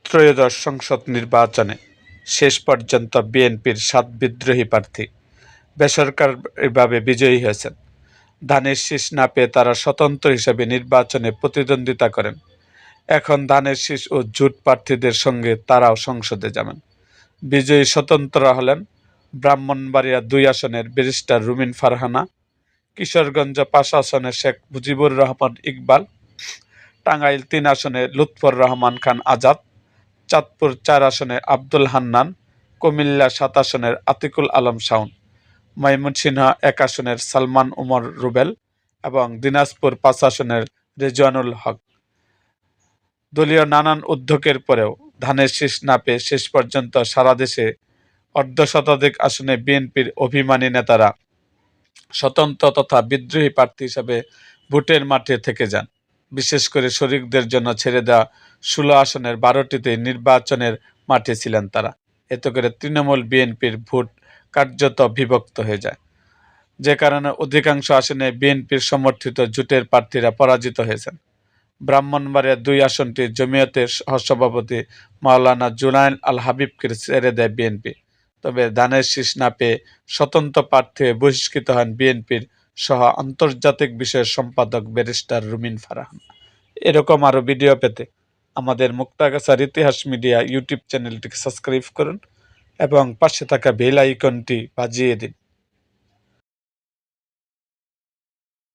ত্রয়োদশ সংসদ নির্বাচনে শেষ পর্যন্ত বিএনপির ৭ বিদ্রোহী প্রার্থী বেসরকারিভাবে বিজয়ী হয়েছেন। ধানের শীষ না পেয়ে তারা স্বতন্ত্র হিসেবে নির্বাচনে প্রতিদ্বন্দ্বিতা করেন। এখন ধানের শীষ ও জোট প্রার্থীদের সঙ্গে তারাও সংসদে যাবেন। বিজয়ী স্বতন্ত্ররা হলেন ব্রাহ্মণবাড়িয়া ২ আসনের ব্যারিস্টার রুমিন ফারহানা, কিশোরগঞ্জ ৫ আসনে শেখ মুজিবুর রহমান ইকবাল, টাঙ্গাইল ৩ আসনে লুৎফর রহমান খান আজাদ, চাঁদপুর ৪ আসনে আব্দুল হান্নান, কুমিল্লা ৭ আসনের আতিকুল আলম শাওন, ময়মনসিংহ ১ আসনের সালমান উমর রুবেল এবং দিনাজপুর ৫ আসনের রেজওয়ানুল হক। দলীয় নানান উদ্যোগের পরেও ধানের শীষ না পেয়ে শেষ পর্যন্ত সারা দেশে অর্ধশতাধিক আসনে বিএনপির অভিমানী নেতারা স্বতন্ত্র তথা বিদ্রোহী প্রার্থী হিসেবে ভোটের মাঠে থেকে যান। বিশেষ করে শরিকদের জন্য ছেড়ে দেওয়া ১৬ আসনের ১২টিতে নির্বাচনের মাঠে ছিলেন তারা। এতে করে তৃণমূল বিএনপির ভোট কার্যত বিভক্ত হয়ে যায়, যে কারণে অধিকাংশ আসনে বিএনপির সমর্থিত জোটের প্রার্থীরা পরাজিত হয়েছেন। ব্রাহ্মণবাড়িয়া ২ আসনটি জমিয়তের সহসভাপতি মাওলানা জুনায়েদ আল হাবিবকে ছেড়ে দেয় বিএনপি। তবে ধানের শীষ না পেয়ে স্বতন্ত্র প্রার্থী হয়ে বহিষ্কৃত হন বিএনপির সহ আন্তর্জাতিক বিষয়ের সম্পাদক ব্যারিস্টার রুমিন ফারহানা। এরকম আরও ভিডিও পেতে আমাদের মুক্তাগাছার ইতিহাস মিডিয়া ইউটিউব চ্যানেলটিকে সাবস্ক্রাইব করুন এবং পাশে থাকা বেল আইকনটি বাজিয়ে দিন।